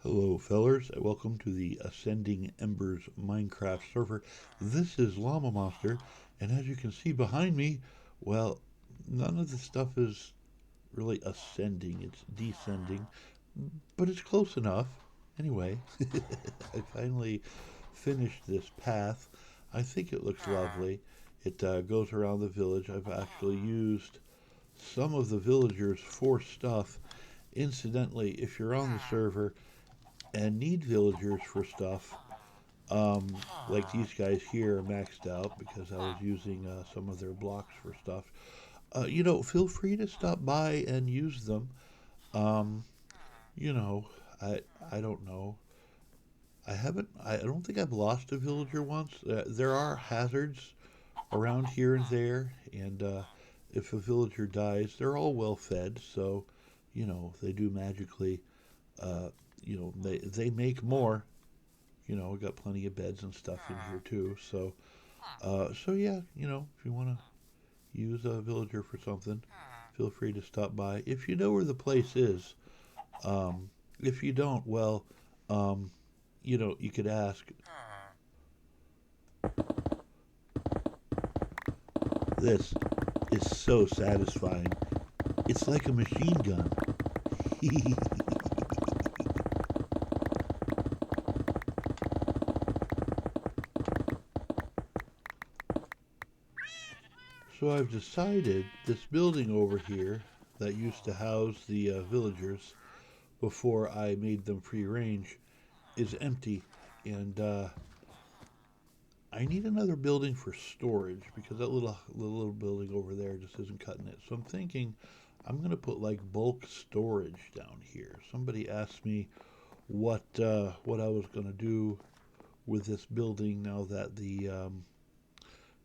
Hello, fellers, and welcome to the Ascending Embers Minecraft server. This is Llama Monster, and as you can see behind me, well, none of the stuff is really ascending, it's descending, but it's close enough. Anyway, I finally finished this path. I think it looks lovely. It goes around the village. I've actually used some of the villagers for stuff. Incidentally, if you're on the server, and need villagers for stuff. Like these guys here are maxed out because I was using some of their blocks for stuff. Feel free to stop by and use them. Um, you know, I I don't know. I don't think I've lost a villager once. There are hazards around here and there, and if a villager dies, they're all well fed, so they do magically. Uh, they make more. We got plenty of beds and stuff in here too. So yeah, if you want to use a villager for something, feel free to stop by. If you know where the place is, um, if you don't, well, um, you could ask. This is so satisfying. It's like a machine gun. So I've decided this building over here that used to house the villagers before I made them free range is empty, and I need another building for storage because that little building over there just isn't cutting it. So I'm thinking I'm gonna put like bulk storage down here. Somebody asked me what I was gonna do with this building now that the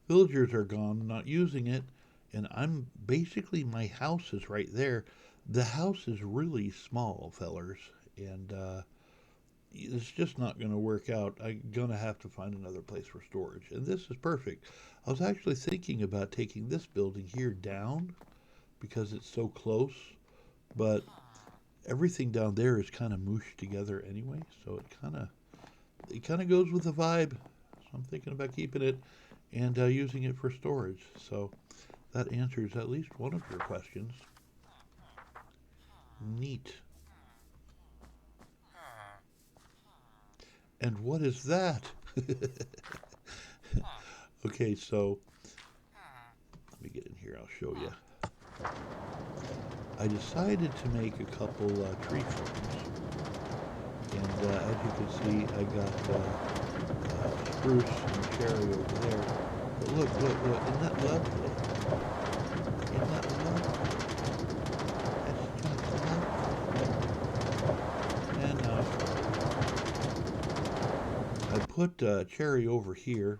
villagers are gone, not using it, and I'm basically my house is right there. The house is really small, fellers, and it's just not going to work out. I'm going to have to find another place for storage. And this is perfect. I was actually thinking about taking this building here down because it's so close, but everything down there is kind of mooshed together anyway, so it kind of goes with the vibe. So I'm thinking about keeping it and using it for storage. So that answers at least one of your questions. Neat. And what is that? Okay, so let me get in here. I'll show you. I decided to make a couple tree forms, and as you can see, I got spruce and cherry over there. But look! Isn't that lovely? Isn't that lovely? That's just lovely. And I put cherry over here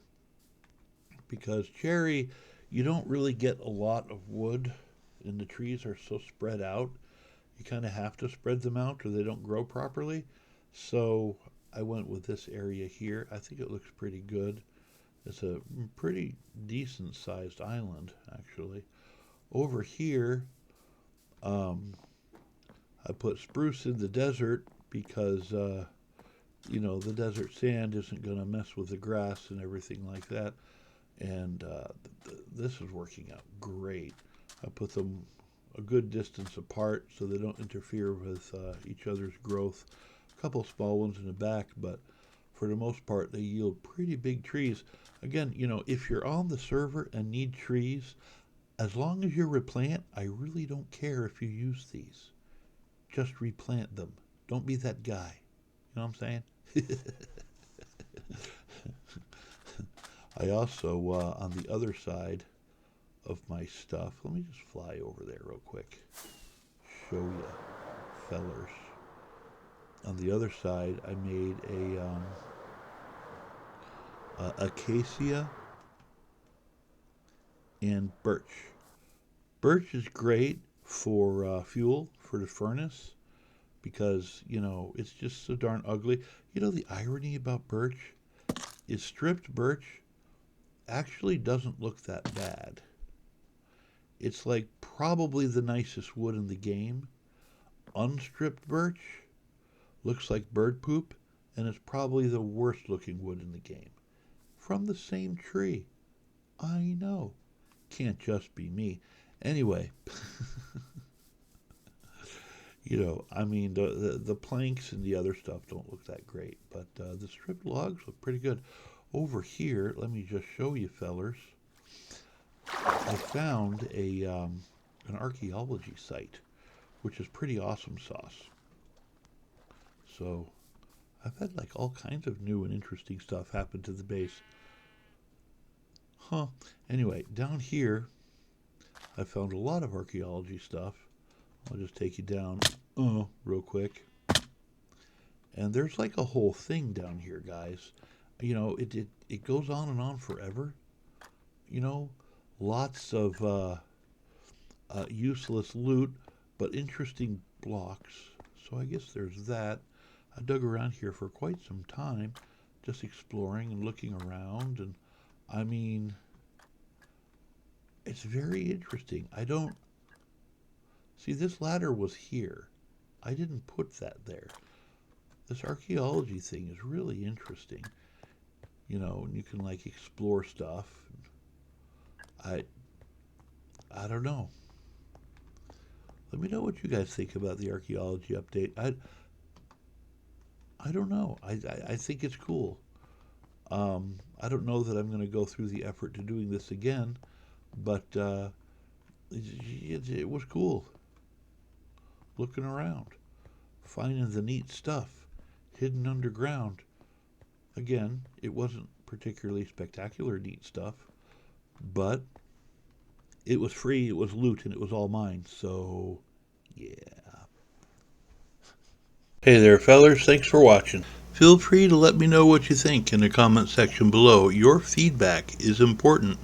because cherry, you don't really get a lot of wood, and the trees are so spread out. You kind of have to spread them out or they don't grow properly. So I went with this area here. I think it looks pretty good. It's a pretty decent sized island, actually. Over here, um, I put spruce in the desert because, the desert sand isn't going to mess with the grass and everything like that. And this is working out great. I put them a good distance apart so they don't interfere with each other's growth. A couple small ones in the back, but for the most part, they yield pretty big trees. Again, if you're on the server and need trees, as long as you replant, I really don't care if you use these. Just replant them. Don't be that guy. You know what I'm saying? I also, on the other side of my stuff, let me just fly over there real quick. Show you, fellers. On the other side, I made a acacia and birch. Birch is great for fuel for the furnace because it's just so darn ugly. The irony about birch is stripped birch actually doesn't look that bad. It's like probably the nicest wood in the game. Unstripped birch Looks like bird poop, and it's probably the worst looking wood in the game. From the same tree. I know. Can't just be me. Anyway, I mean, the planks and the other stuff don't look that great, but the stripped logs look pretty good. Over here, let me just show you fellers. I found an archaeology site, which is pretty awesome sauce. So I've had like all kinds of new and interesting stuff happen to the base. Huh. Anyway, down here, I found a lot of archaeology stuff. I'll just take you down real quick. And there's like a whole thing down here, guys. It goes on and on forever. Lots of useless loot, but interesting blocks. So I guess there's that. I dug around here for quite some time, just exploring and looking around, and I mean, it's very interesting. I don't see this ladder was here. I didn't put that there. This archaeology thing is really interesting. And you can like explore stuff. I don't know. Let me know what you guys think about the archaeology update. I don't know. I think it's cool. I don't know that I'm going to go through the effort to doing this again, but it was cool. Looking around, finding the neat stuff hidden underground. Again, it wasn't particularly spectacular neat stuff, but it was free, it was loot, and it was all mine, so yeah. Hey there, fellers, thanks for watching. Feel free to let me know what you think in the comment section below. Your feedback is important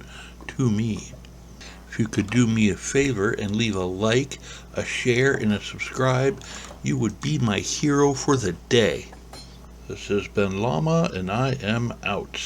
to me. If you could do me a favor and leave a like, a share, and a subscribe, you would be my hero for the day. This has been Llama, and I am out.